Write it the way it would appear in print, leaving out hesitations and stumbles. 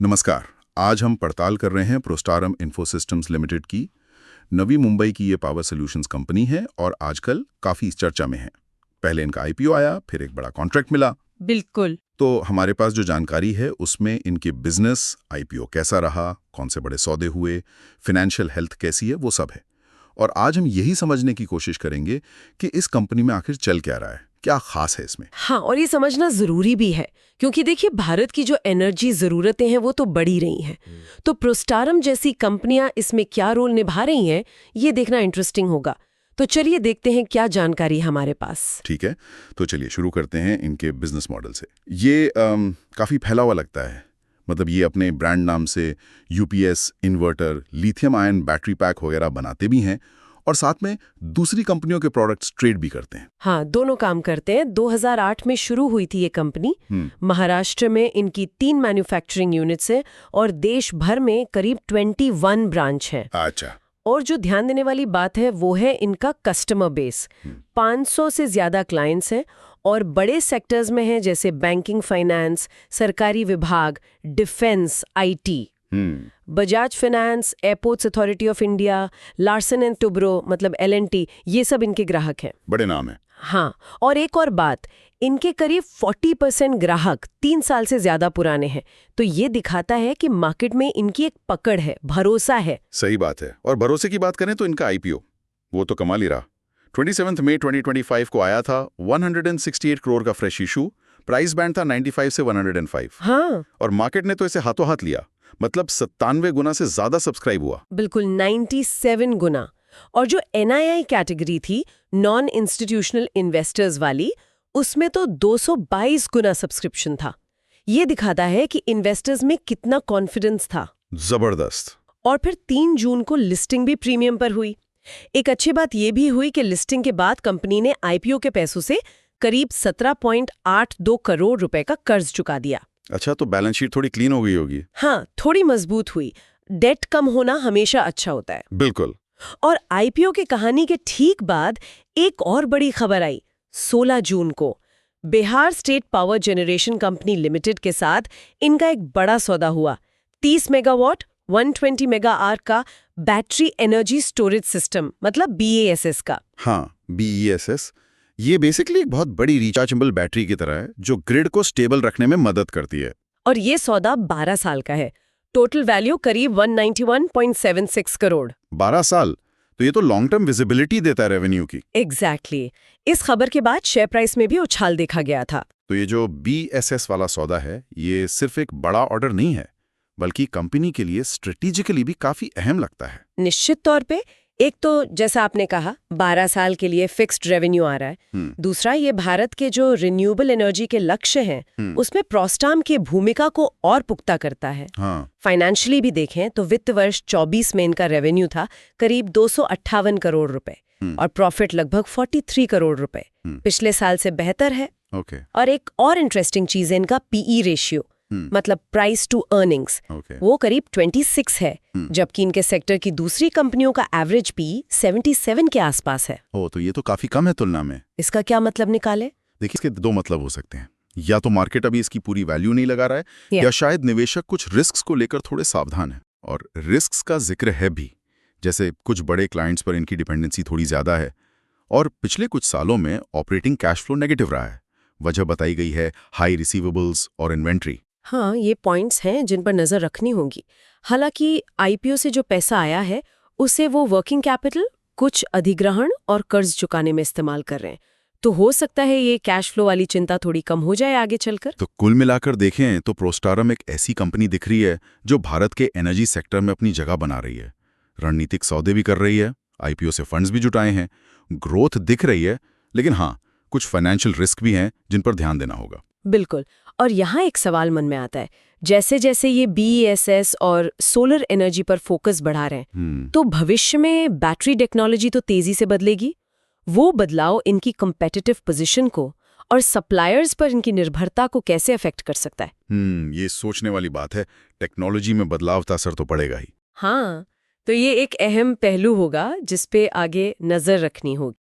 नमस्कार। आज हम पड़ताल कर रहे हैं प्रोस्टारम इन्फोसिस्टम्स लिमिटेड की। नवी मुंबई की ये पावर सॉल्यूशंस कंपनी है और आजकल काफ़ी चर्चा में है। पहले इनका आईपीओ आया, फिर एक बड़ा कॉन्ट्रैक्ट मिला। बिल्कुल। तो हमारे पास जो जानकारी है उसमें इनके बिजनेस, आईपीओ कैसा रहा, कौन से बड़े सौदे हुए, फाइनेंशियल हेल्थ कैसी है, वो सब है। और आज हम यही समझने की कोशिश करेंगे कि इस कंपनी में आखिर चल क्या रहा है, क्या खास है इसमें। हाँ, और ये समझना जरूरी भी है क्योंकि देखिए भारत की जो एनर्जी जरूरतें हैं वो तो बढ़ी रही हैं। तो प्रोस्टारम जैसी कंपनियां इसमें क्या रोल निभा रही हैं, ये देखना इंटरेस्टिंग होगा। तो चलिए देखते हैं क्या जानकारी है हमारे पास। ठीक है, तो चलिए शुरू करते हैं इनके बिजनेस मॉडल से। ये काफ़ी फैला हुआ लगता है। मतलब ये अपने ब्रांड नाम से UPS, inverter, lithium ion battery pack वगैरह बनाते भी हैं और साथ में दूसरी कंपनियों के प्रोडक्ट्स ट्रेड भी करते हैं। हाँ, दोनों काम करते हैं। 2008 में शुरू हुई थी ये कंपनी। महाराष्ट्र में इनकी 3 मैन्युफैक्चरिंग यूनिट्स हैं और देश भर में करीब 21 ब्रांच हैं। अच्छा। और जो ध्यान देने वाली बात है वो है इनका कस्टमर बेस। 500 से ज्यादा क्लाइंट्स हैं और बड़े सेक्टर्स में हैं जैसे बैंकिंग, फाइनेंस, सरकारी विभाग, defence, IT. Bajaj finance, airports authority of India, Larsen and Toubro मतलब एलएनटी, ये सब इनके ग्राहक हैं। बड़े नाम है। हाँ, और एक और बात, इनके करीब 40% ग्राहक 3 साल से ज्यादा पुराने हैं। तो ये दिखाता है कि मार्केट में इनकी एक पकड़ है, भरोसा है। सही बात है। और भरोसे की बात करें तो इनका आईपीओ वो तो कमाल ही रहा। 27 मई 2025 को आया था। 168 करोड़ का फ्रेश इशू, प्राइस बैंड था 95 से 105। हाँ, और मार्केट ने तो इसे हाथों हाथ लिया। मतलब 97 गुना से ज्यादा सब्सक्राइब हुआ। बिल्कुल 97 गुना। और जो एनआईआई कैटेगरी थी, नॉन इंस्टीट्यूशनल इन्वेस्टर्स वाली, उसमें तो 222 गुना सब्सक्रिप्शन था। ये दिखाता है कि इन्वेस्टर्स में कितना कॉन्फिडेंस था। जबरदस्त। और फिर 3 जून को लिस्टिंग भी प्रीमियम पर हुई। एक अच्छी बात यह भी हुई कि लिस्टिंग के बाद कंपनी ने आईपीओ के पैसों से करीब 17.82 करोड़ रुपए का कर्ज चुका दिया। अच्छा, तो बैलेंस शीट थोड़ी क्लीन हो गई होगी। हाँ, थोड़ी मजबूत हुई। डेट कम होना हमेशा अच्छा होता है। बिल्कुल। और आईपीओ की कहानी के ठीक बाद एक और बड़ी खबर आई। 16 जून को Bihar state power generation company limited के साथ इनका एक बड़ा सौदा हुआ। 30 मेगावाट 120 मेगा आर का बैटरी एनर्जी स्टोरेज सिस्टम, मतलब BESS का। हाँ, BESS ये बेसिकली एक बहुत बड़ी रिचार्जेबल बैटरी की तरह है जो ग्रिड को स्टेबल रखने में मदद करती है। और ये सौदा 12 साल का है। टोटल वैल्यू करीब 191.76 करोड़। 12 साल तो ये तो लॉन्ग टर्म विजिबिलिटी देता है रेवेन्यू की। एग्जैक्टली। इस खबर के बाद शेयर प्राइस में भी उछाल देखा गया था। तो ये जो BESS वाला सौदा है, ये सिर्फ एक बड़ा ऑर्डर नहीं है, बल्कि कंपनी के लिए स्ट्रेटेजिकली भी काफी अहम लगता है। निश्चित तौर पे। एक तो जैसा आपने कहा 12 साल के लिए फिक्स्ड रेवेन्यू आ रहा है। दूसरा, ये भारत के जो रिन्यूएबल एनर्जी के लक्ष्य हैं उसमें प्रोस्टाम की भूमिका को और पुख्ता करता है। हाँ। फाइनेंशियली भी देखें तो वित्त वर्ष 24 में इनका रेवेन्यू था करीब 258 करोड़ रुपए और प्रॉफिट लगभग 43 करोड़ रुपए। पिछले साल से बेहतर है। और एक और इंटरेस्टिंग चीज है इनका PE रेशियो, मतलब प्राइस टू अर्निंग्स। वो करीब 26 है, जबकि इनके सेक्टर की दूसरी कंपनियों का एवरेज PE 77 के आसपास है। तो ये तो काफी कम है तुलना में। इसका क्या मतलब निकाले? देखिए, इसके 2 मतलब हो सकते हैं। या तो मार्केट अभी इसकी पूरी वैल्यू नहीं लगा रहा है, या शायद निवेशक कुछ रिस्क को लेकर थोड़े सावधान है। और रिस्क का जिक्र है भी, जैसे कुछ बड़े क्लाइंट्स पर इनकी डिपेंडेंसी थोड़ी ज्यादा है और पिछले कुछ सालों में ऑपरेटिंग कैश फ्लो नेगेटिव रहा है। वजह बताई गई है हाई रिसीवेबल्स और इन्वेंट्री। हाँ, ये पॉइंट्स हैं जिन पर नजर रखनी होगी। हालांकि आईपीओ से जो पैसा आया है उसे वो वर्किंग कैपिटल, कुछ अधिग्रहण और कर्ज चुकाने में इस्तेमाल कर रहे हैं। तो हो सकता है ये कैश फ्लो वाली चिंता थोड़ी कम हो जाए आगे चलकर। तो कुल मिलाकर देखें तो प्रोस्टारम एक ऐसी कंपनी दिख रही है जो भारत के एनर्जी सेक्टर में अपनी जगह बना रही है, रणनीतिक सौदे भी कर रही है, आईपीओ से फंड्स भी जुटाए हैं, ग्रोथ दिख रही है। लेकिन हाँ, कुछ फाइनेंशियल रिस्क भी हैं जिन पर ध्यान देना होगा। बिल्कुल। और यहाँ एक सवाल मन में आता है, जैसे जैसे ये BESS और सोलर एनर्जी पर फोकस बढ़ा रहे हैं, तो भविष्य में बैटरी टेक्नोलॉजी तो तेजी से बदलेगी। वो बदलाव इनकी कॉम्पिटिटिव पोजीशन को और सप्लायर्स पर इनकी निर्भरता को कैसे अफेक्ट कर सकता है? ये सोचने वाली बात है। टेक्नोलॉजी में बदलाव का असर तो पड़ेगा ही। हाँ, तो ये एक अहम पहलू होगा जिस पे आगे नजर रखनी होगी।